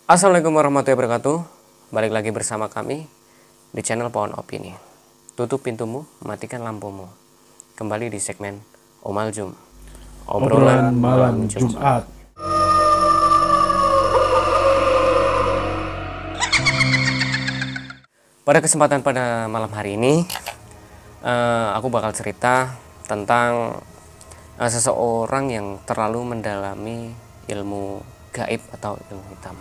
Assalamualaikum warahmatullahi wabarakatuh. Balik lagi bersama kami di channel Pohon Opini. Tutup pintumu, matikan lampumu. Kembali di segmen Omal Jum, Obrolan malam Jumat. Pada kesempatan pada malam hari ini, aku bakal cerita tentang seseorang yang terlalu mendalami ilmu gaib atau ilmu hitam.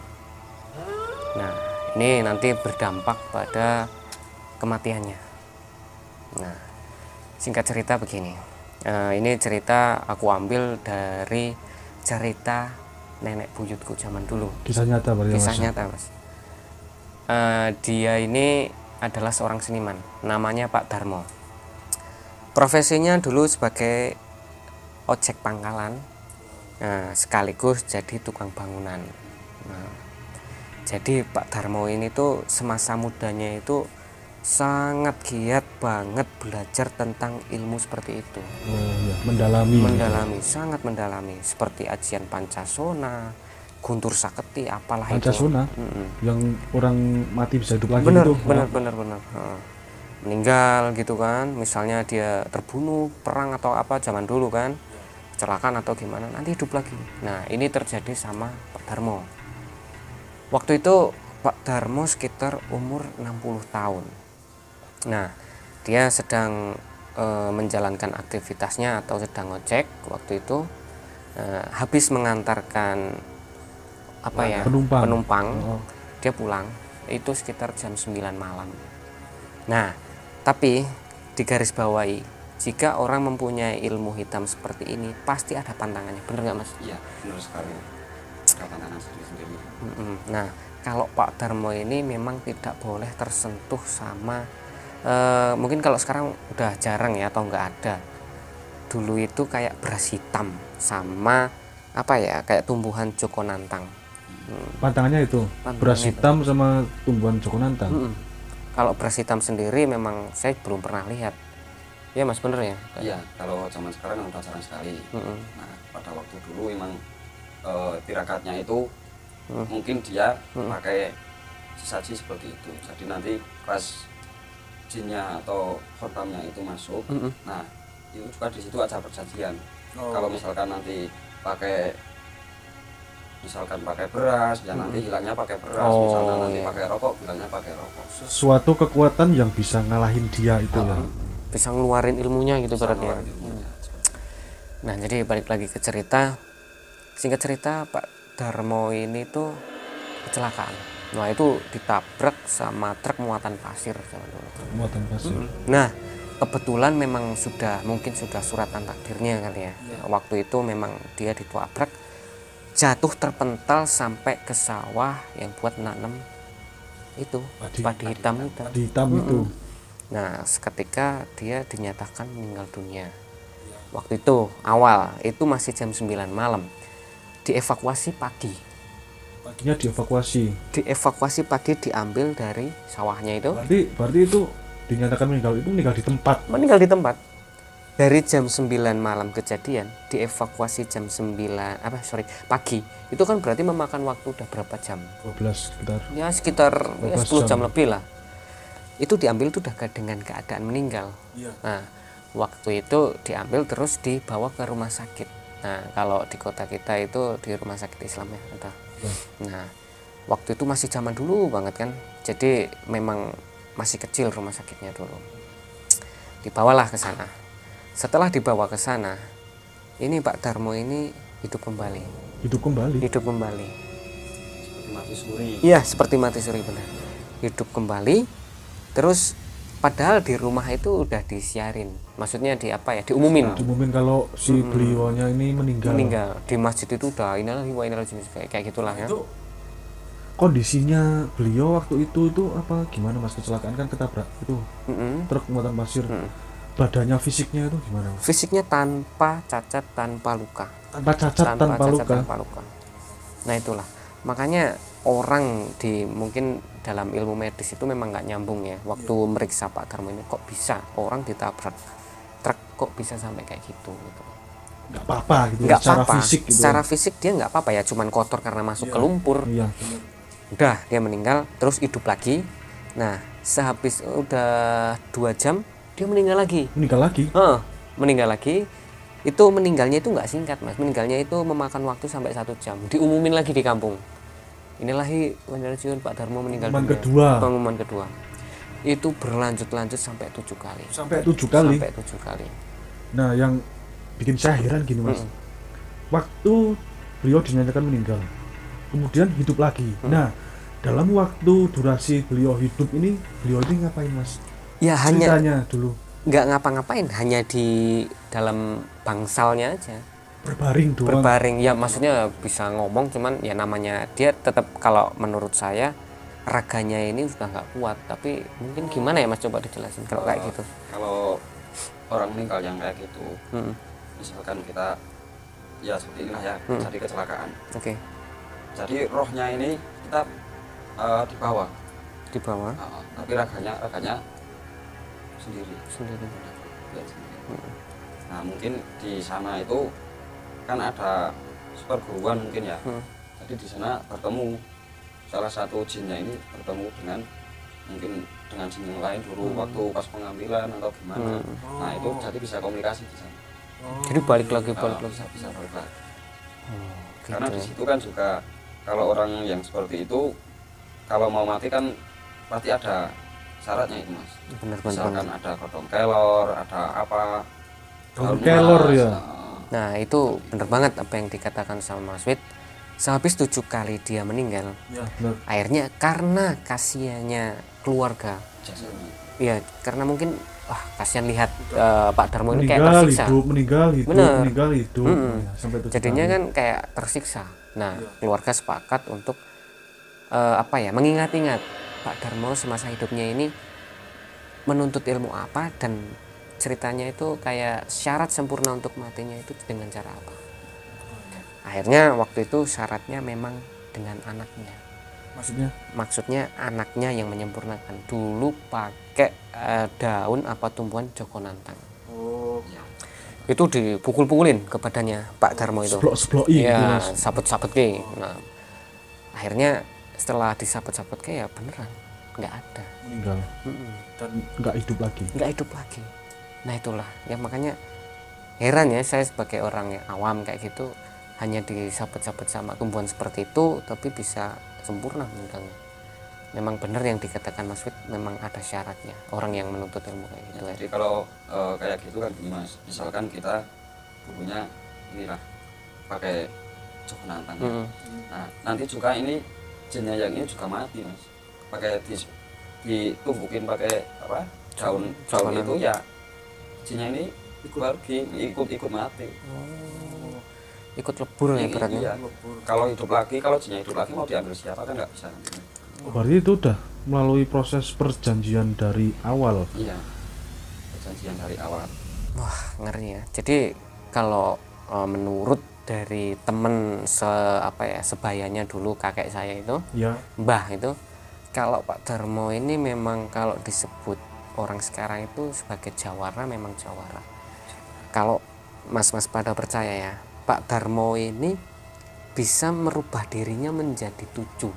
Nah, ini nanti berdampak pada kematiannya. Nah, singkat cerita begini. Ini cerita aku ambil dari cerita nenek buyutku zaman dulu. Kisah nyata berarti. Kisah nyata, Mas. Dia ini adalah seorang seniman, namanya Pak Darmo. Profesinya dulu sebagai ojek pangkalan, sekaligus jadi tukang bangunan. Nah, jadi Pak Darmo ini tuh semasa mudanya itu sangat giat banget belajar tentang ilmu seperti itu. Oh ya, mendalami. Sangat mendalami, seperti ajian Pancasona, Guntur Saketi, apalah Pancasona, itu. yang orang mati bisa hidup lagi Bener, gitu. bener. Meninggal gitu kan, misalnya dia terbunuh perang atau apa zaman dulu kan, kecelakaan atau gimana, nanti hidup lagi. Nah, ini terjadi sama Pak Darmo. Waktu itu Pak Darmo sekitar umur 60 tahun. Nah, dia sedang menjalankan aktivitasnya atau sedang ngojek waktu itu, habis mengantarkan penumpang. Dia pulang itu sekitar jam 9 malam. Nah, tapi digarisbawahi, jika orang mempunyai ilmu hitam seperti ini pasti ada pantangannya, bener nggak Mas? Iya, benar sekali. Ada pantangan sendiri-sendiri. Nah, kalau Pak Darmo ini memang tidak boleh tersentuh sama mungkin kalau sekarang udah jarang ya atau nggak ada. Dulu itu kayak beras hitam sama kayak tumbuhan Joko Nantang. Pantangannya itu beras hitam sama tumbuhan Joko Nantang. Kalau beras hitam sendiri memang saya belum pernah lihat. Ya Mas, bener ya? Iya, kalau zaman sekarang udah jarang sekali. Nah, pada waktu dulu emang tirakatnya itu mungkin dia pakai sesaji seperti itu. Jadi nanti pas jinnya atau khotamnya itu masuk, nah itu juga di situ ada perjanjian. Kalau misalkan nanti pakai beras, ya nanti hilangnya pakai beras. Misalnya nanti pakai rokok, hilangnya pakai rokok. Suatu kekuatan yang bisa ngalahin dia itu ya. Bisa ngeluarin ilmunya gitu berarti. Nah, jadi balik lagi ke cerita. Singkat cerita, Pak Darmo ini tuh kecelakaan. Nah, itu ditabrak sama truk muatan pasir zaman dulu. Muatan pasir. Nah, kebetulan memang mungkin sudah suratan takdirnya kali ya. Waktu itu memang dia ditabrak, jatuh terpental sampai ke sawah yang buat nanam itu padi hitam itu. Nah, seketika dia dinyatakan meninggal dunia. Waktu itu awal itu masih jam 9 malam. Dievakuasi pagi. Paginya Dievakuasi pagi, diambil dari sawahnya itu. Berarti itu dinyatakan meninggal di tempat. Meninggal di tempat. Dari jam 9 malam kejadian, dievakuasi jam 9 pagi. Itu kan berarti memakan waktu udah berapa jam? 12 sekitar. Ya sekitar 10 jam lebih lah. Itu diambil tuh udah dengan keadaan meninggal. Nah, waktu itu diambil terus dibawa ke rumah sakit. Nah, kalau di kota kita itu di rumah sakit Islam ya ada. Nah, waktu itu masih zaman dulu banget kan. Jadi memang masih kecil rumah sakitnya dulu. Dibawalah ke sana. Setelah dibawa ke sana, ini Pak Darmo ini hidup kembali. Seperti mati suri. Iya, seperti mati suri benar. Hidup kembali. Terus padahal di rumah itu udah disiarin. Maksudnya diumumin kalau si beliaunya ini meninggal. Di masjid itu udah kayak gitulah ya. Itu kondisinya beliau waktu itu apa gimana Mas? Kecelakaan kan ketabrak itu truk muatan pasir. Badannya, fisiknya itu gimana Mas? Fisiknya tanpa cacat, tanpa luka. Tanpa luka. Nah, itulah makanya orang mungkin dalam ilmu medis itu memang nggak nyambung ya. Waktu meriksa Pak Darmo ini, kok bisa orang ditabrak truk kok bisa sampai kayak gitu. Nggak apa-apa gitu. Nggak Secara apa-apa. fisik gitu. Secara fisik dia nggak apa-apa ya, cuman kotor karena masuk ke lumpur. Iya. udah dia meninggal, terus hidup lagi. Nah sehabis udah 2 jam dia meninggal lagi. Meninggal lagi. Itu meninggalnya itu nggak singkat mas, meninggalnya itu memakan waktu sampai 1 jam, diumumin lagi di kampung. Inilah Wanjarjun Pak Darmo meninggal dunia. Pengumuman kedua itu berlanjut sampai 7 kali. Sampai 7 kali. Nah yang bikin saya heran gini mas, waktu beliau dinyatakan meninggal, kemudian hidup lagi. Nah dalam waktu durasi beliau hidup ini, beliau ini ngapain mas? Ya ceritanya dulu nggak ngapa-ngapain, hanya di dalam bangsalnya aja, berbaring ya, maksudnya bisa ngomong, cuman ya namanya dia tetap, kalau menurut saya raganya ini sudah nggak kuat. Tapi mungkin gimana ya mas, coba dijelasin kalau kayak gitu. Kalau orang meninggal yang kayak gitu, misalkan kita ya seperti inilah ya, jadi kecelakaan. Jadi rohnya ini kita dibawa, tapi raganya sendiri. Nah mungkin di sana itu kan ada perguruan mungkin ya, jadi di sana bertemu salah satu jinnya ini, bertemu dengan mungkin dengan jin yang lain dulu waktu pas pengambilan atau gimana. Nah itu jadi bisa komunikasi di sana. Jadi balik lagi bisa balik lagi. Karena di situ kan juga kalau orang yang seperti itu kalau mau mati kan pasti ada syaratnya itu mas. Misalkan ada godong kelor, ada apa, godong kelor ya. Nah itu bener banget apa yang dikatakan sama Mas Wid. Sehabis 7 kali dia meninggal, akhirnya karena kasihannya keluarga, ya karena mungkin kasihan lihat Pak Darmo ini kayak tersiksa, meninggal hidup. Jadinya kan kayak tersiksa. Nah keluarga sepakat untuk mengingat-ingat Pak Darmo semasa hidupnya ini menuntut ilmu apa, dan ceritanya itu kayak syarat sempurna untuk matinya itu dengan cara apa. Akhirnya waktu itu syaratnya memang dengan anaknya. Maksudnya anaknya yang menyempurnakan. Dulu pakai daun apa tumbuhan Joko Nantang. Itu dipukul-pukulin ke badannya Pak Darmo itu. Ya, sabet-sabet. Nah, akhirnya setelah disabet-sabet ya beneran nggak ada. Meninggal. Dan nggak hidup lagi. Nah itulah ya, makanya heran ya saya sebagai orang yang awam kayak gitu, hanya disabet-sabet sama tumbuhan seperti itu tapi bisa sempurna meninggalnya. Memang benar yang dikatakan Mas Wid, memang ada syaratnya orang yang menuntut ilmu kayak gitu. Jadi kalau kayak gitu kan mas, misalkan kita dulunya inilah pakai Joko Nantang. Nah nanti juga ini jinnya yang ini juga mati mas, pakai ditumbukin pakai daun itu ya, jinnya ini ikut mati. Ikut lebur ya beratnya. Kalau hidup lagi, kalau jinnya hidup lagi mau diambil siapa kan nggak bisa. Berarti itu udah melalui proses perjanjian dari awal. Iya, perjanjian dari awal. Wah ngeri ya. Jadi kalau menurut dari temen sebayanya dulu, kakek saya itu, mbah itu, kalau Pak Darmo ini memang kalau disebut orang sekarang itu sebagai jawara, memang jawara. Kalau mas-mas pada percaya ya, Pak Darmo ini bisa merubah dirinya menjadi 7.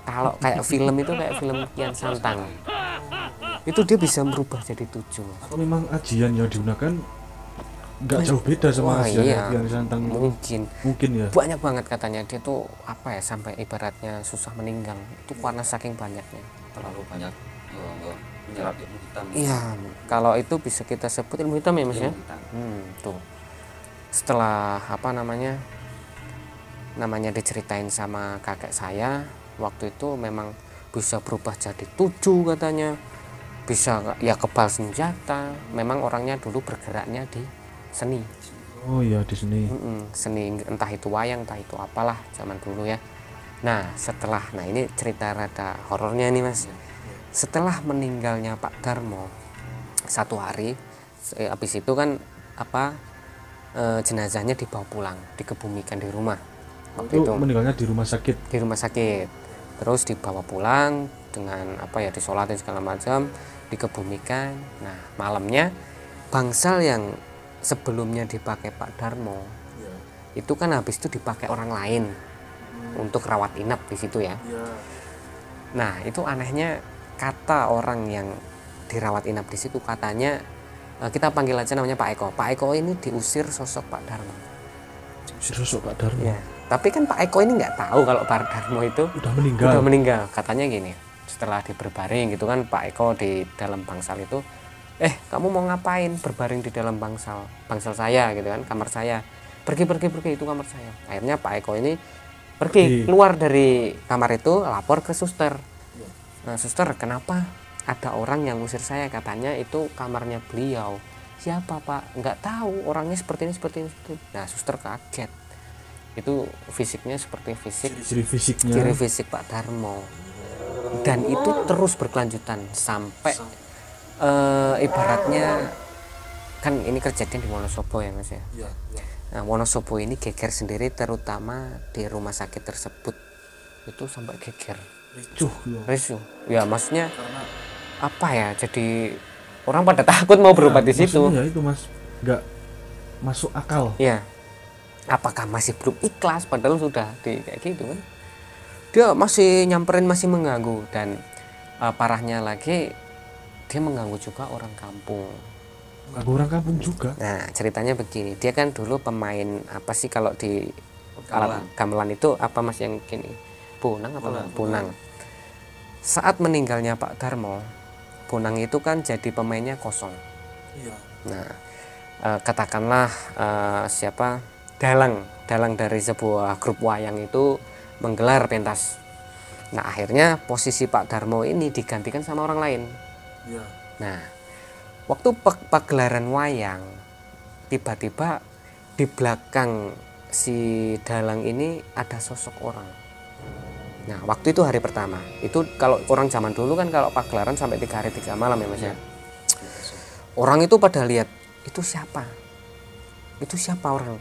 Kalau kayak film itu, kayak film Kian Santang, itu dia bisa merubah jadi 7. Atau memang ajian yang digunakan nggak jauh beda sama ajian Kian Santang? Mungkin ya. Banyak banget katanya dia tuh sampai ibaratnya susah meninggal itu karena saking banyaknya. Terlalu banyak menyerap ilmu hitam. Iya, kalau itu bisa kita sebut ilmu hitam ya mas ya. Tuh. Setelah namanya diceritain sama kakek saya, waktu itu memang bisa berubah jadi 7 katanya, bisa ya kebal senjata. Memang orangnya dulu bergeraknya di seni. Oh iya, di seni. Seni, entah itu wayang, entah itu apalah zaman dulu ya. Nah ini cerita rada horornya nih mas. Setelah meninggalnya Pak Darmo 1 hari, habis itu kan jenazahnya dibawa pulang, dikebumikan di rumah. Waktu itu meninggalnya di rumah sakit. Terus dibawa pulang dengan disolatin segala macam, dikebumikan. Nah malamnya bangsal yang sebelumnya dipakai Pak Darmo itu kan habis itu dipakai orang lain. untuk rawat inap di situ ya. Nah itu anehnya kata orang yang dirawat inap di situ, katanya kita panggil aja namanya Pak Eko. Pak Eko ini diusir sosok Pak Darmo. Diusir sosok Pak Darmo. Ya. Tapi kan Pak Eko ini nggak tahu kalau Pak Darmo itu udah meninggal. Katanya gini, setelah diberbaring gitu kan, Pak Eko di dalam bangsal itu, kamu mau ngapain berbaring di dalam bangsal saya gitu kan, kamar saya. Pergi itu kamar saya. Akhirnya Pak Eko ini pergi keluar dari kamar itu, lapor ke suster. Nah, suster, kenapa ada orang yang ngusir saya? Katanya itu kamarnya beliau. Siapa Pak? Nggak tahu, orangnya seperti ini. Nah, suster kaget. Itu fisiknya seperti ciri fisik Pak Darmo. Dan itu terus berkelanjutan sampai ibaratnya kan ini kejadian di Wonosobo ya Mas ya. Nah, Wonosobo ini geger sendiri, terutama di rumah sakit tersebut itu sampai geger. Ricuh. Ya maksudnya apa ya? Jadi orang pada takut mau berobat di situ. Ya itu Mas, nggak masuk akal. Ya. Apakah masih belum ikhlas padahal sudah di kayak gitu kan? Dia masih nyamperin, masih mengganggu, dan parahnya lagi dia mengganggu juga orang kampung. Orang kampung juga. Nah ceritanya begini, dia kan dulu pemain apa sih kalau di alat gamelan itu apa Mas yang gini, Bonang. Saat meninggalnya Pak Darmo, Bonang itu kan jadi pemainnya kosong. Nah katakanlah siapa Dalang dari sebuah grup wayang itu menggelar pentas. Nah akhirnya posisi Pak Darmo ini digantikan sama orang lain. Nah waktu pagelaran wayang, tiba-tiba di belakang si Dalang ini ada sosok orang. Nah waktu itu hari pertama, itu kalau orang zaman dulu kan kalau pagelaran sampai 3 hari 3 malam ya Mas ya. Orang itu pada lihat, itu siapa orang?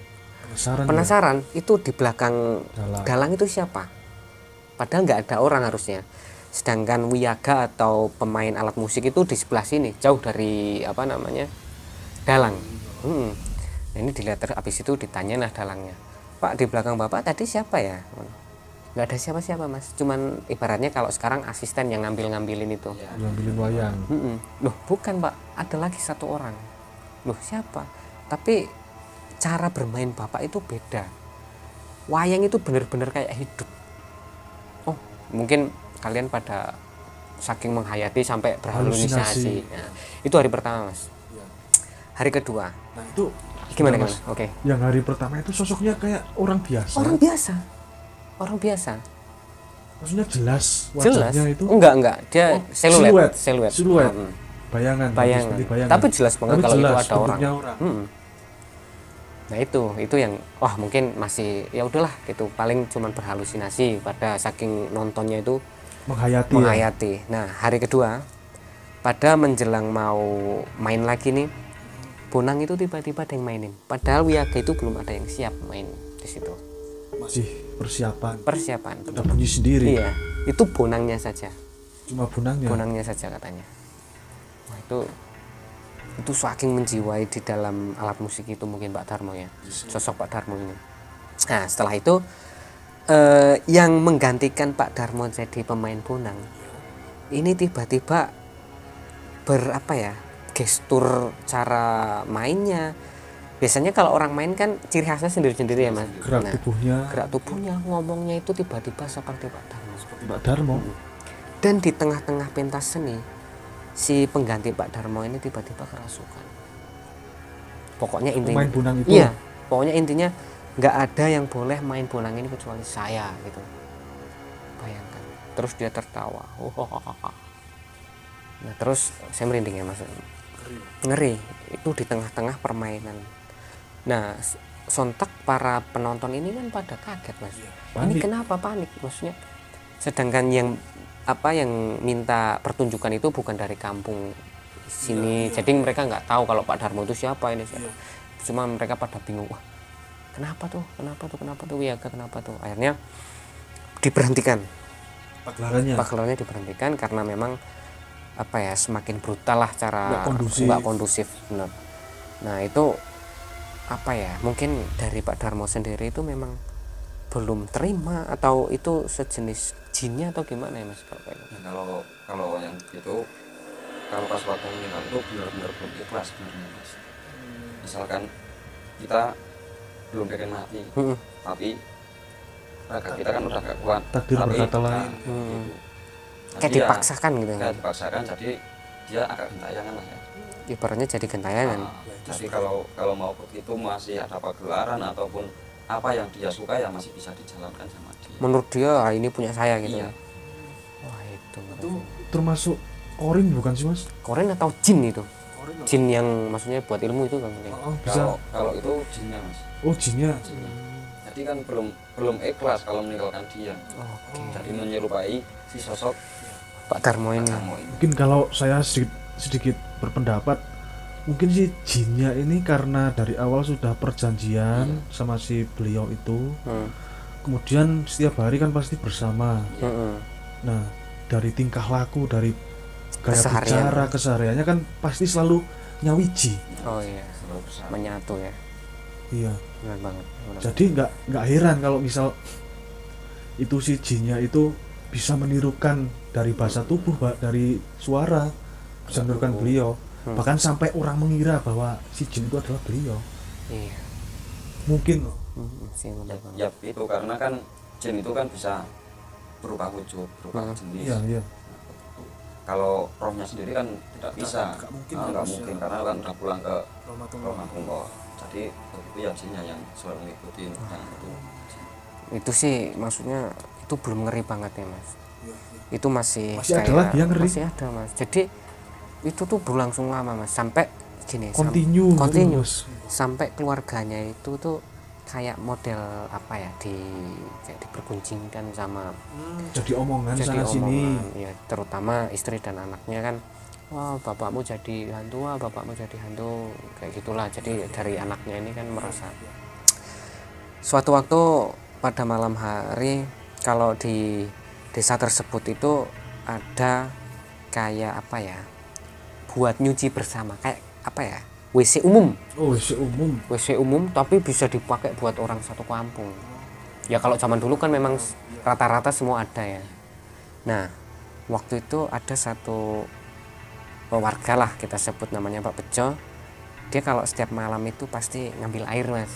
Penasaran ya? Itu di belakang Dalang itu siapa? Padahal nggak ada orang harusnya. Sedangkan wiyaga atau pemain alat musik itu di sebelah sini, jauh dari Dalang. Nah, ini dilihat, habis itu ditanyalah Dalangnya, Pak di belakang Bapak tadi siapa ya? Nggak ada siapa-siapa Mas, cuman ibaratnya kalau sekarang asisten yang ngambilin itu. Ngambilin wayang. Loh bukan Pak, ada lagi satu orang. Loh siapa? Tapi cara bermain Bapak itu beda. Wayang itu benar-benar kayak hidup. Oh mungkin kalian pada saking menghayati sampai berhalusinasi. Nah, itu hari pertama Mas. Hari kedua. Nah itu gimana Mas? Oke. Yang hari pertama itu sosoknya kayak orang biasa. Orang biasa. Maksudnya jelas wajahnya itu? Enggak. Dia siluet. Bayangan. Tapi jelas banget kalau itu ada orang. Nah itu yang mungkin masih ya udahlah gitu, paling cuman berhalusinasi pada saking nontonnya itu menghayati. Nah hari kedua pada menjelang mau main lagi nih, Bonang itu tiba-tiba ada yang mainin, padahal wiyaga itu belum ada yang siap main di situ. Masih persiapan. Udah bunyi sendiri. Iya, itu Bonangnya saja. Cuma Bonangnya saja katanya. Wah itu saking menjiwai di dalam alat musik itu mungkin Pak Darmo ya, sosok Pak Darmo ini. Nah setelah itu yang menggantikan Pak Darmo jadi pemain Bonang ini tiba-tiba gestur cara mainnya. Biasanya kalau orang main kan ciri khasnya sendiri-sendiri ya Mas. Gerak tubuhnya, ngomongnya itu tiba-tiba seperti Pak Darmo. Dan di tengah-tengah pentas seni, si pengganti Pak Darmo ini tiba-tiba kerasukan. Pokoknya intinya main Bonang itu. Iya, pokoknya intinya nggak ada yang boleh main Bonang ini kecuali saya gitu. Bayangkan. Terus dia tertawa. Nah, terus saya merinding ya Mas. Ngeri. Itu di tengah-tengah permainan. Nah, sontak para penonton ini kan pada kaget Mas. Ini kenapa panik? Maksudnya sedangkan yang minta pertunjukan itu bukan dari kampung sini, jadi mereka nggak tahu kalau Pak Darmo itu siapa. Cuma mereka pada bingung, wah kenapa tuh wiyaga kenapa tuh. Akhirnya diberhentikan pagelarannya diberhentikan karena memang semakin brutal lah cara nggak kondusif benar. Nah itu mungkin dari Pak Darmo sendiri itu memang belum terima atau itu sejenis jinnya atau gimana ya Mas kalau kayak gitu? Ya, kalau yang itu kalau pas waktu meninggal itu benar-benar belum ikhlas sebenarnya Mas. Misalkan kita belum pengen mati, tapi raga kita kan udah gak kuat, takdir tapi berkata lain. Gitu. Kayak dipaksakan gitu kayak dipaksakan, jadi dia agak gentayangan lah ya. Ibaratnya jadi gentayangan. Jadi kalau mau begitu masih ada pagelaran ataupun apa yang dia suka ya masih bisa dijalankan sama dia. Menurut dia ini punya saya gitu. Iya. Wah itu Termasuk korin bukan sih Mas? korin atau jin itu? Jin yang maksudnya buat ilmu itu kan? Bisa. Kalau itu jinnya Mas. Oh jinnya. Jadi kan belum ikhlas kalau meninggalkan dia. Jadi menyerupai si sosok Pak Darmo ini. Mungkin kalau saya sedikit berpendapat, mungkin si jinnya ini karena dari awal sudah perjanjian sama si beliau itu, kemudian setiap hari kan pasti bersama. Nah dari tingkah laku, dari gaya bicara, kesehariannya kan pasti selalu nyawiji. Oh iya, menyatu ya. Iya. Benar banget. Jadi nggak heran kalau misal itu si jinnya itu bisa menirukan dari bahasa tubuh, dari suara, bisa menirukan beliau. Bahkan sampai orang mengira bahwa si jin itu adalah beliau. Iya. Mungkin loh. Ya itu karena kan jin itu kan bisa berubah wujud, berubah jenis. Iya. Kalau rohnya sendiri kan tidak bisa, nggak mungkin karena kan udah pulang ke Rahmatullah. Jadi begitu ya jinnya yang selalu ngikutin itu sih maksudnya itu belum ngeri banget ya Mas. Itu masih ada lagi yang ngeri. Masih ada Mas. Jadi itu tuh berlangsung lama Mas, sampai gini continue sampai keluarganya itu tuh kayak model apa ya, kayak diperguncingkan sama jadi omongan sana sini ya, terutama istri dan anaknya kan, wah bapakmu jadi hantu, kayak gitulah. Jadi dari anaknya ini kan merasa suatu waktu pada malam hari kalau di desa tersebut itu ada kayak apa ya, buat nyuci bersama, kayak apa ya, WC umum. Oh, WC umum tapi bisa dipakai buat orang satu kampung. Ya kalau zaman dulu kan memang rata-rata semua ada ya. Nah waktu itu ada satu warga lah, kita sebut namanya Pak Bejo. Dia kalau setiap malam itu pasti ngambil air Mas,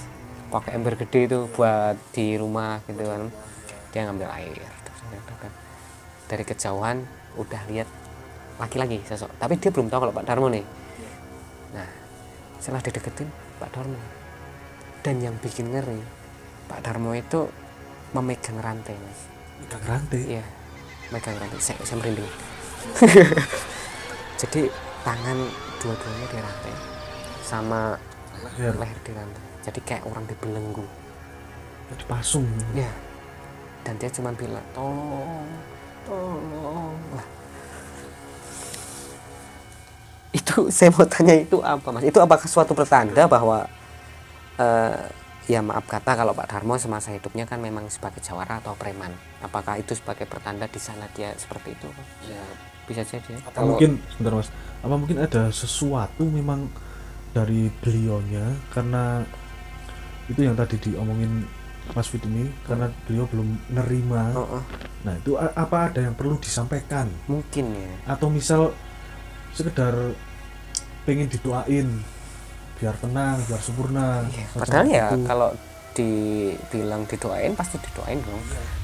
pakai ember gede itu buat di rumah gitu kan. Dia ngambil air dari kejauhan udah lihat laki-laki sosok, tapi dia belum tahu kalau Pak Darmo nih. Nah setelah dideketin Pak Darmo, dan yang bikin ngeri, Pak Darmo itu memegang rantai Mas. Megang rantai? Iya, megang rantai. Saya merinding. Jadi tangan dua-duanya di rantai sama leher di rantai. Jadi kayak orang dibelenggu. Dipasung. Iya. Dan dia cuma bilang tolong. Lah. Itu saya mau tanya, itu apa Mas? Itu apakah suatu pertanda bahwa ya maaf kata kalau Pak Darmo semasa hidupnya kan memang sebagai jawara atau preman? Apakah itu sebagai pertanda di sana dia seperti itu? Ya bisa jadi ya. Apa mungkin sebentar Mas, apa mungkin ada sesuatu memang dari beliaunya, karena itu yang tadi diomongin Mas Fit ini, karena beliau belum nerima. Nah itu apa ada yang perlu disampaikan mungkin ya, atau misal sekedar pengen didoain biar tenang, biar sempurna. Padahal ya itu, kalau dibilang didoain pasti didoain dong.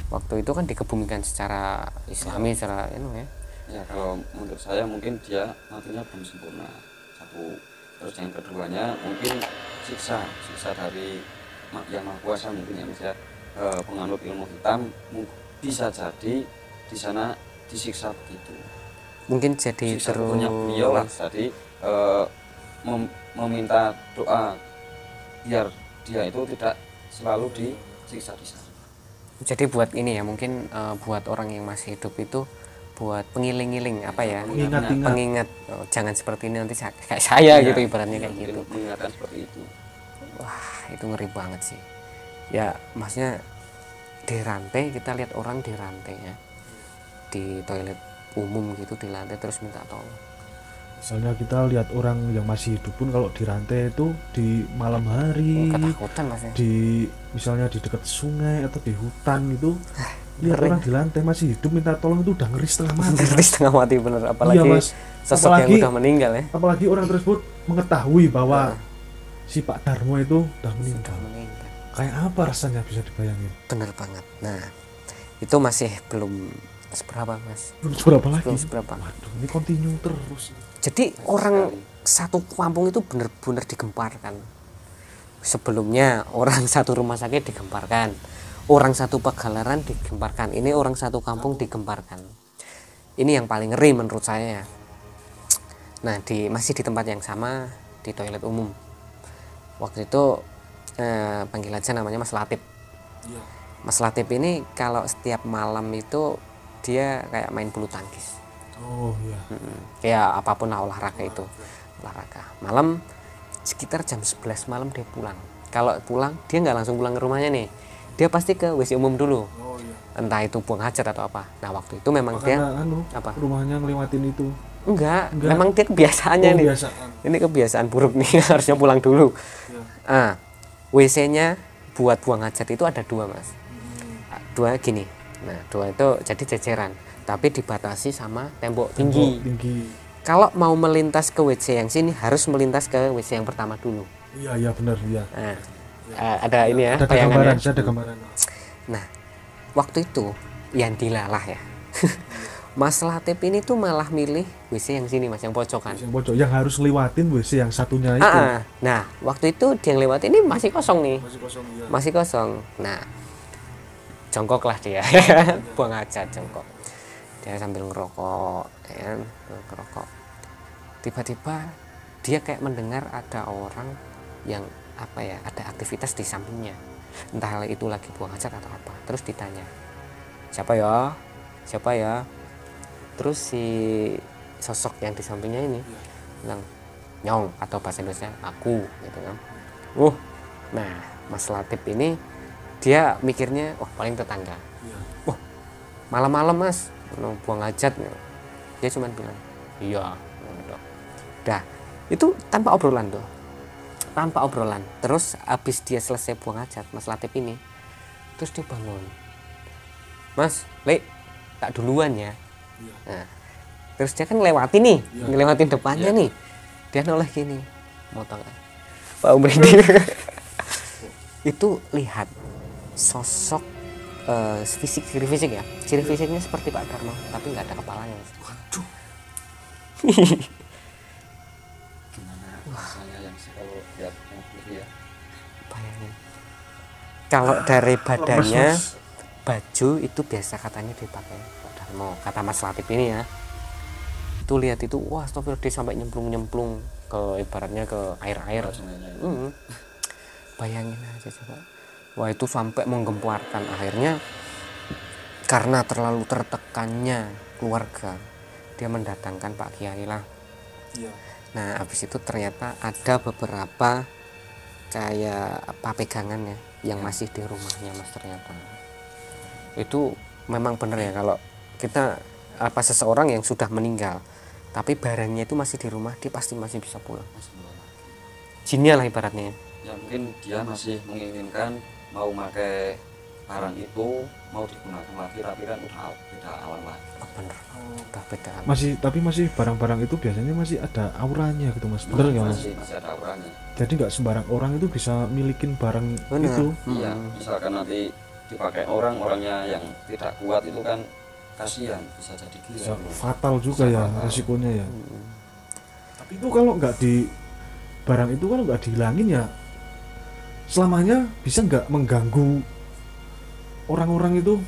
Waktu itu kan dikebumikan secara Islami, secara ya. Ya kalau menurut saya mungkin dia matinya belum sempurna, satu. Terus yang keduanya mungkin siksa dari yang Maha Kuasa, mungkin yang bisa penganut ilmu hitam, bisa jadi di sana disiksa begitu. Mungkin jadi siksa terus beliau lah tadi meminta doa biar dia itu tidak selalu disiksa di sana. Jadi buat ini ya, mungkin buat orang yang masih hidup itu buat pengiling-iling apa ya, pengingat jangan seperti ini nanti kayak saya gitu, ibaratnya kayak gitu. Mengingatkan seperti itu. Wah itu ngeri banget sih ya, maksudnya di rantai, kita lihat orang di rantai ya, di toilet umum gitu, di lantai terus minta tolong. Misalnya kita lihat orang yang masih hidup pun kalau dirantai itu di malam hari, ketakutan Mas ya. Misalnya di dekat sungai atau di hutan itu, lihat orang dilantai masih hidup minta tolong itu udah ngeri setengah mati. Ngeri setengah mati bener, apalagi iya, Mas. Sosok yang udah meninggal ya. Apalagi orang tersebut mengetahui bahwa si Pak Darmo itu udah meninggal. Kayak apa rasanya, bisa dibayangin? Bener banget. Nah, itu masih belum seberapa Mas. Belum seberapa lagi? Belum seberapa. Waduh, ini continue terus. Jadi orang satu kampung itu benar-benar digemparkan. Sebelumnya orang satu rumah sakit digemparkan, orang satu pagelaran digemparkan, ini orang satu kampung digemparkan. Ini yang paling ngeri menurut saya. Nah, masih di tempat yang sama, di toilet umum. Waktu itu panggil aja namanya Mas Latif. Mas Latif ini kalau setiap malam itu dia kayak main bulu tangkis. Oh iya. Kayak apapun lah olahraga itu. Olahraga. Malam sekitar jam 11 malam dia pulang. Kalau pulang dia nggak langsung pulang ke rumahnya nih. Dia pasti ke WC umum dulu. Oh iya. Entah itu buang hajat atau apa. Nah, waktu itu memang dia apa? Rumahnya ngelewatin itu. Enggak. Memang dia kebiasaannya nih. Kebiasaan. Ini kebiasaan buruk nih, harusnya pulang dulu. Ya. WC-nya buat buang hajat itu ada 2 Mas. 2 gini. Nah, 2 itu jadi jejeran, tapi dibatasi sama tembok tinggi. Kalau mau melintas ke WC yang sini harus melintas ke WC yang pertama dulu. Iya benar ya. Nah, ada ini ya, bayangannya. Ada gambaran. Nah, waktu itu yang dilalah ya. Mas Latif ini tuh malah milih WC yang sini Mas, yang pojokan. Yang pojok, yang harus lewatin WC yang satunya itu. Nah, waktu itu dia lewatin ini masih kosong nih. Masih kosong. Nah, jongkok lah dia. Buang hajat jongkok. Dia sambil ngerokok, ya, ngerokok. Tiba-tiba dia kayak mendengar ada orang yang ada aktivitas di sampingnya. Entah itu lagi buang hajat atau apa. Terus ditanya, siapa ya? Terus si sosok yang di sampingnya ini bilang, Nyong, atau bahasa Indonesia aku, gitu kan. Nah, Mas Latif ini dia mikirnya, paling tetangga. Malam-malam Mas, buang hajat. Dia cuma bilang, iya. Dah, itu tanpa obrolan tuh. Tanpa obrolan. Terus habis dia selesai buang hajat, Mas Latif ini, terus dia bangun. Mas, tak duluan ya. Nah, terus dia kan ngelewatin nih, ngelewatin depannya nih. Dia noleh gini, motong Pak Umri ini. Itu lihat sosok ciri fisik ya. Ciri fisiknya seperti Pak Darmo, tapi nggak ada kepalanya. Waduh. Gimana saya yang kalau lihat yang gitu ya. Bayangin. Kalau dari badannya, baju itu biasa katanya dipakai Pak Darmo, kata Mas Latif ini ya. Itu lihat itu, astagfirullah, dia sampai nyemplung ke ibaratnya ke air-air. Bayangin aja coba. Wah, itu sampai menggemparkan. Akhirnya karena terlalu tertekannya keluarga, dia mendatangkan Pak Kiai lah. Nah, habis itu ternyata ada beberapa kayak pegangan ya yang masih di rumahnya Mas ternyata. Itu memang benar ya, kalau kita seseorang yang sudah meninggal tapi barangnya itu masih di rumah, dia pasti masih bisa pulang. Jinnya lah ibaratnya. Ya mungkin dia masih menginginkan mau pakai barang itu, mau digunakan lagi, tapi kan udah beda alam lagi. Bener. Udah beda alam. Tapi masih barang-barang itu biasanya masih ada auranya gitu Mas. Bener nggak Mas? Masih ada auranya. Jadi nggak sembarang orang itu bisa milikin barang itu. Iya, misalkan nanti dipakai orangnya yang tidak kuat itu kan kasihan, bisa jadi gila. Fatal juga ya resikonya ya. Tapi itu kalau nggak barang itu kalau nggak dihilangin ya selamanya bisa nggak mengganggu orang-orang itu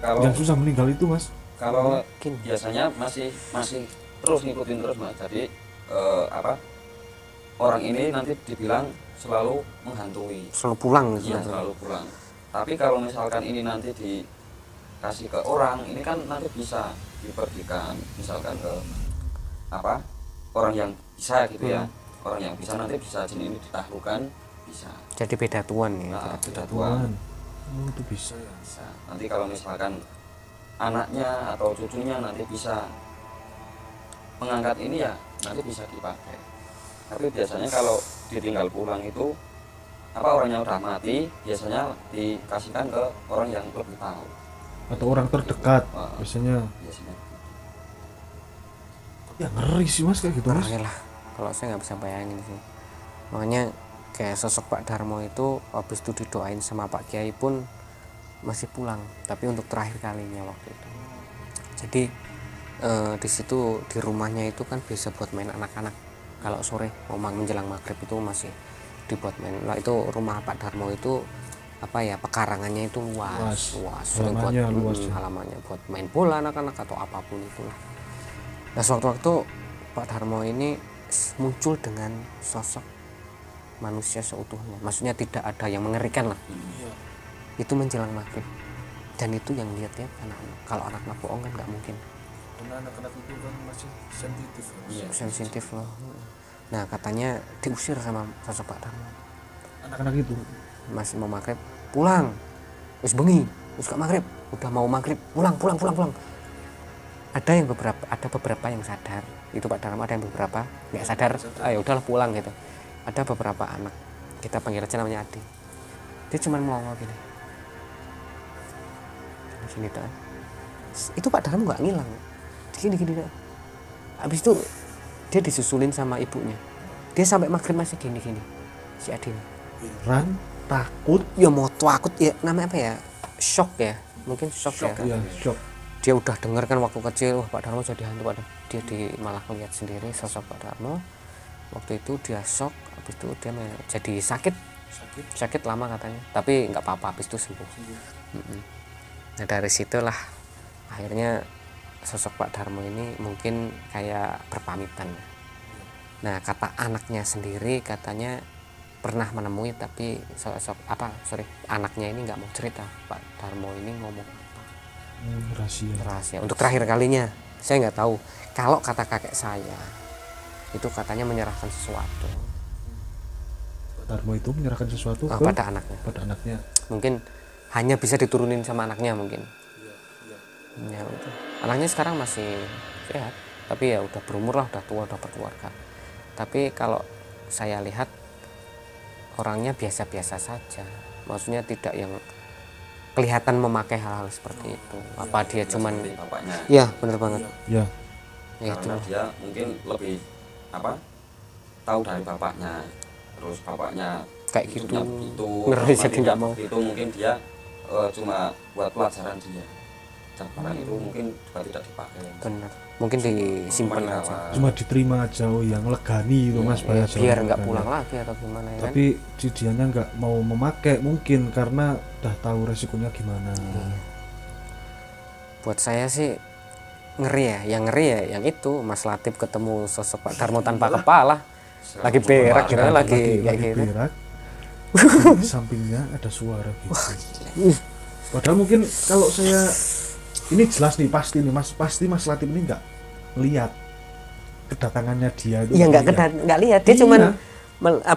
yang susah meninggal itu Mas? Kalau biasanya masih terus ngikutin terus Mas. Jadi orang ini nanti dibilang selalu menghantui, selalu pulang gitu. Iya, selalu pulang. Tapi kalau misalkan ini nanti dikasih ke orang, ini kan nanti bisa dipergikan misalkan ke orang yang bisa gitu ya. Orang yang bisa nanti bisa jin ini ditaklukkan, bisa. Jadi beda tuan ya. Nah, beda tuan. Itu bisa ya. Bisa. Nanti kalau misalkan anaknya atau cucunya nanti bisa pengangkat ini ya nanti bisa dipakai. Tapi biasanya kalau ditinggal pulang itu orangnya udah mati, biasanya dikasihkan ke orang yang lebih tahu atau orang terdekat biasanya. Ya ngeri sih mas kayak gitu mas. Ngeri lah, kalau saya nggak bisa bayangin sih. Makanya kayak sosok Pak Darmo itu habis itu didoain sama Pak Kiai pun masih pulang, tapi untuk terakhir kalinya waktu itu. Jadi di situ di rumahnya itu kan biasa buat main anak-anak. Kalau sore mau menjelang maghrib itu masih dibuat main. Lah itu rumah Pak Darmo itu pekarangannya itu luas. Halamannya buat main bola anak-anak atau apapun itulah. Nah sewaktu-waktu Pak Darmo ini muncul dengan sosok manusia seutuhnya, maksudnya tidak ada yang mengerikan lah. Itu menjelang maghrib, dan itu yang lihat-lihat anak-anak. Kalau anak-anak bohong kan nggak mungkin, karena anak-anak itu kan masih sensitif. Sensitif loh. Nah katanya diusir sama sosok Pak Darmo. Anak-anak itu masih mau maghrib, pulang, wis bengi, wis gak maghrib, udah mau maghrib, pulang. Ada beberapa yang sadar, itu Pak Darmo, ada yang beberapa nggak sadar, ayo udahlah pulang gitu. Ada beberapa anak, kita panggil aja namanya Adi, dia cuma melongo gini sini tuh. Itu Pak Darmo nggak ngilang, gini habis itu dia disusulin sama ibunya, dia sampai maghrib masih gini si Adi ran takut ya, mau takut ya, namanya apa ya, shock ya, mungkin shock ya. Shock. Dia udah denger kan waktu kecil, Pak Darmo jadi hantu, dia malah lihat sendiri sosok Pak Darmo. Waktu itu dia shock, habis itu dia jadi sakit lama katanya, tapi nggak apa-apa, habis itu sembuh. Nah dari situlah akhirnya sosok Pak Darmo ini mungkin kayak berpamitan. Nah kata anaknya sendiri katanya pernah menemui, tapi anaknya ini nggak mau cerita Pak Darmo ini ngomong rahasia untuk terakhir kalinya. Saya nggak tahu. Kalau kata kakek saya itu katanya menyerahkan sesuatu. Pak Darmo itu menyerahkan sesuatu pada anaknya. Mungkin hanya bisa diturunin sama anaknya mungkin. Ya, anaknya sekarang masih sehat, tapi ya udah berumur lah, udah tua, udah berkeluarga. Tapi kalau saya lihat orangnya biasa-biasa saja. Maksudnya tidak yang kelihatan memakai hal-hal seperti itu. Apa dia cuman bapaknya? Ya benar banget. Ya. Karena dia mungkin lebih tahu dari bapaknya. Terus bapaknya kayak gitu. Ngeri jadi nggak mau. Itu mungkin dia cuma buat pelajaran dia. Dan barang itu mungkin juga tidak dipakai. Benar. Mungkin disimpan aja. Cuma diterima aja, yang legani itu mas. Biar nggak pulang lagi atau gimana ya. Tapi dianya nggak mau memakai mungkin karena udah tahu resikonya gimana. Buat saya sih ngeri ya, yang itu Mas Latif ketemu sosok Pak Darmo tanpa kepala, lagi berak gitu, lagi berak. Di sampingnya ada suara gitu. Padahal mungkin kalau saya ini jelas nih pasti Mas Latif ini nggak lihat kedatangannya dia itu. Iya nggak lihat, dia cuman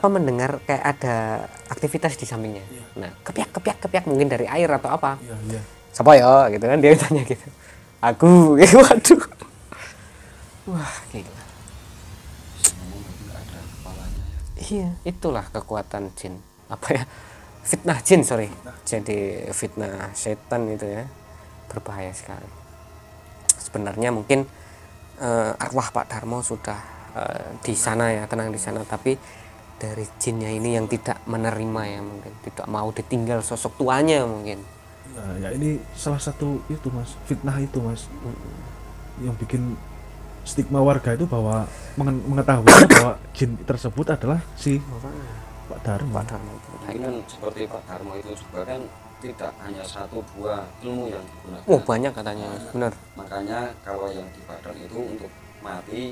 mendengar kayak ada aktivitas di sampingnya. Nah kepiak mungkin dari air atau apa. Iya. Siapa ya gitu kan, dia tanya gitu. Aku gitu, waduh. Wah gila. Iya, itulah kekuatan jin. Fitnah jin, jadi fitnah setan itu ya, berbahaya sekali. Sebenarnya mungkin arwah Pak Darmo sudah di sana ya, tenang di sana, tapi dari jinnya ini yang tidak menerima ya, mungkin tidak mau ditinggal sosok tuanya mungkin. Ya ini salah satu itu mas, fitnah itu mas, yang bikin stigma warga itu bahwa mengetahui bahwa jin tersebut adalah si Pak Darmo. Kan seperti Pak Darmo itu juga kan tidak hanya 1-2 ilmu yang digunakan. Oh banyak katanya, benar. Makanya kalau yang di Padang itu untuk mati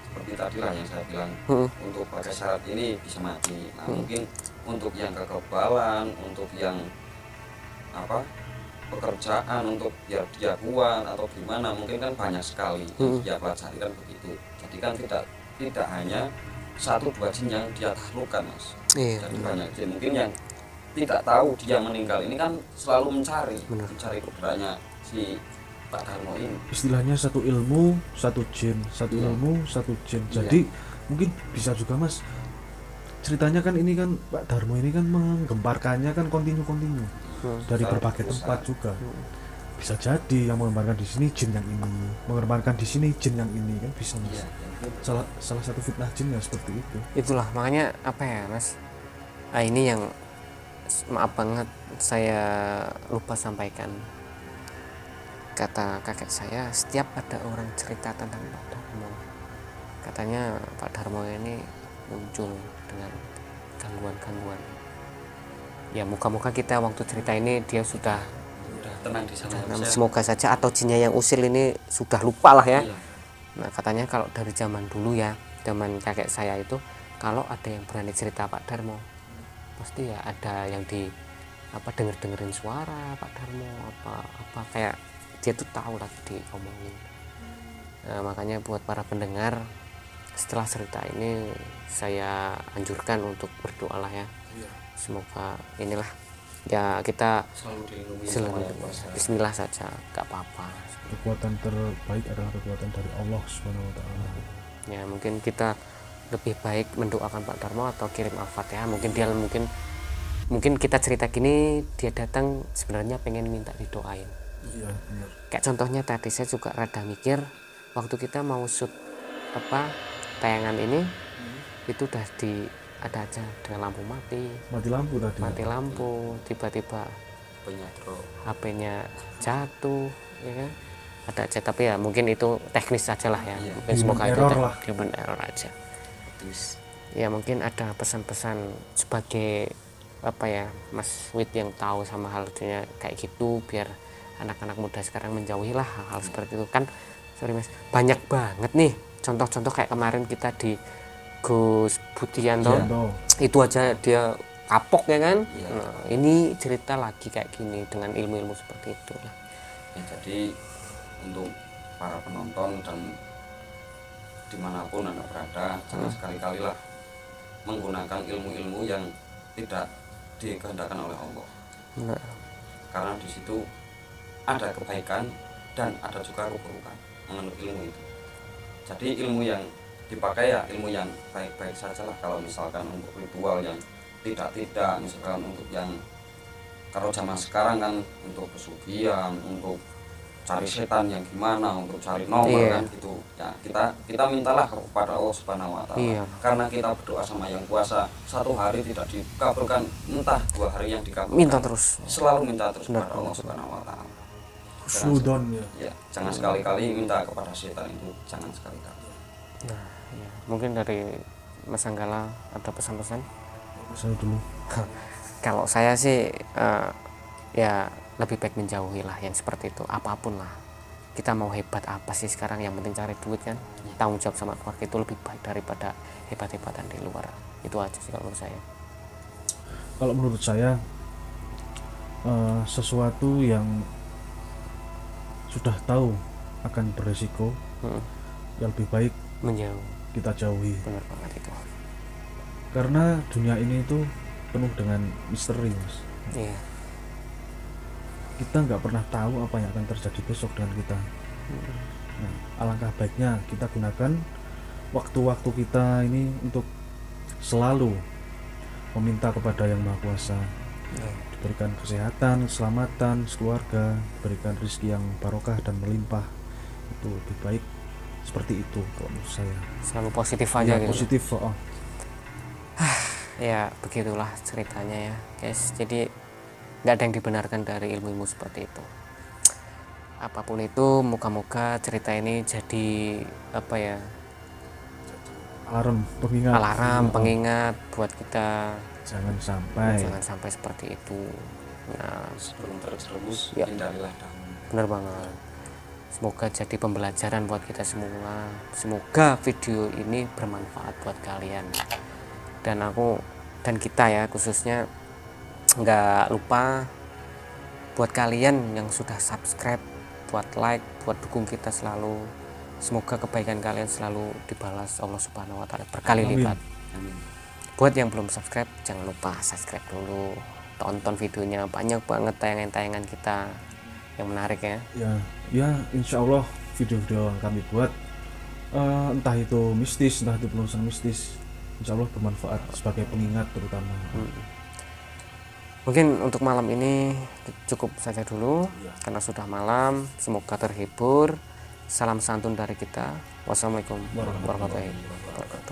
seperti tadi lah yang saya bilang, untuk pakai syarat ini bisa mati. Nah mungkin untuk yang kekebalan, untuk yang pekerjaan, untuk biar dia kuat atau gimana, mungkin kan banyak sekali dia pelajari kan begitu. Jadi kan tidak hanya 1-2 jin yang dia taklukkan mas. Jadi banyak jin mungkin yang tidak tahu dia meninggal ini kan selalu mencari kudratnya si Pak Darmo ini istilahnya satu ilmu satu jin, satu ilmu satu jin. Jadi mungkin bisa juga Mas ceritanya kan ini kan Pak Darmo ini kan menggemparkannya kan kontinu dari berbagai tempat juga. Bisa jadi yang menggemparkan di sini jin yang ini, menggemparkan di sini jin yang ini, kan bisa Mas. Salah satu fitnah jin ya seperti itu. Itulah makanya apa ya Mas, ini yang maaf banget saya lupa sampaikan. Kata kakek saya, setiap ada orang cerita tentang Pak Darmo, katanya Pak Darmo ini muncul dengan gangguan-gangguan. Ya muka-muka kita waktu cerita ini dia sudah tenang di sana. Semoga saja atau jinnya yang usil ini sudah lupa lah ya. Nah katanya kalau dari zaman dulu ya, zaman kakek saya itu, kalau ada yang berani cerita Pak Darmo, pasti ya ada yang di dengerin suara Pak Darmo apa kayak dia tuh tahu lagi diomongin. Nah, makanya buat para pendengar, setelah cerita ini saya anjurkan untuk berdoa lah ya. Semoga inilah ya kita selalu bismillah saja, gak apa-apa. Kekuatan terbaik adalah kekuatan dari Allah Subhanahu wa taala. Ya mungkin kita lebih baik mendoakan Pak Darmo atau kirim Al-Fatihah. Mungkin kita cerita gini, dia datang sebenarnya pengen minta didoain. Iya, benar. Kayak contohnya tadi saya juga rada mikir waktu kita mau shoot tayangan ini, itu udah ada aja dengan lampu mati lampu tiba-tiba HP-nya jatuh ya kan, ada aja. Tapi ya mungkin itu teknis saja lah ya, mungkin semoga itu human error aja. Ya mungkin ada pesan-pesan sebagai apa ya Mas Wid yang tahu sama hal dunia kayak gitu, biar anak-anak muda sekarang menjauhilah hal-hal seperti itu kan. Sorry Mas, banyak banget nih contoh-contoh kayak kemarin kita di Gus Budianto, itu aja dia kapok ya kan. Nah, ini cerita lagi kayak gini dengan ilmu-ilmu seperti itu lah. Ya, jadi untuk para penonton dan dimanapun Anda berada, jangan sekali-kali lah menggunakan ilmu-ilmu yang tidak dikehendakkan oleh Allah. Karena di situ ada kebaikan dan ada juga keburukan mengenai ilmu itu. Jadi ilmu yang dipakai ya ilmu yang baik-baik saja lah. Kalau misalkan untuk ritual yang tidak misalkan untuk yang kalau zaman sekarang kan untuk pesugihan, untuk cari setan yang gimana, untuk cari nomor kan gitu ya, kita mintalah kepada Allah Subhanahu wa taala. Karena kita berdoa sama yang kuasa, satu hari tidak dikabulkan, entah 2 hari yang dikabulkan, minta terus, selalu minta terus kepada Allah Subhanahu wa taala. Jangan sekali-kali minta kepada setan, itu jangan sekali-kali. Nah, ya. Mungkin dari Mas Anggala ada pesan-pesan? Saya dulu. Kalau saya sih ya lebih baik menjauhi lah yang seperti itu, apapun lah. Kita mau hebat apa sih sekarang, yang penting cari duit kan. Tanggung jawab sama keluarga itu lebih baik daripada hebat-hebatan di luar. Itu aja sih kalau menurut saya. Kalau menurut saya sesuatu yang sudah tahu akan beresiko, yang lebih baik menjauh, kita jauhi. Benar banget itu. Karena dunia ini itu penuh dengan misteri, Mas. Iya. Kita nggak pernah tahu apa yang akan terjadi besok dengan kita. Nah, alangkah baiknya kita gunakan waktu-waktu kita ini untuk selalu meminta kepada Yang Maha Kuasa, diberikan kesehatan, keselamatan, keluarga, diberikan rezeki yang barokah dan melimpah. Itu lebih baik seperti itu kalau menurut saya. Selalu positif aja gitu. Positif. Ya begitulah ceritanya ya guys. Jadi nggak ada yang dibenarkan dari ilmu-ilmu seperti itu. Apapun itu, moga-moga cerita ini jadi apa ya, alarm pengingat buat kita jangan sampai seperti itu. Nah, sebelum terjerumus, hindarilah dahulu. Bener banget. Semoga jadi pembelajaran buat kita semua. Semoga video ini bermanfaat buat kalian. Dan aku dan kita ya khususnya nggak lupa buat kalian yang sudah subscribe, buat like, buat dukung kita selalu. Semoga kebaikan kalian selalu dibalas Allah Subhanahu wa taala berkali lipat. Amin. Buat yang belum subscribe, jangan lupa subscribe dulu. Tonton videonya, banyak banget tayangan-tayangan kita yang menarik ya. Ya, ya insya Allah video-video yang kami buat entah itu mistis, entah itu penelusuran mistis, insya Allah bermanfaat sebagai pengingat terutama. Mungkin untuk malam ini cukup saja dulu karena sudah malam. Semoga terhibur. Salam santun dari kita. Wassalamualaikum warahmatullahi wabarakatuh.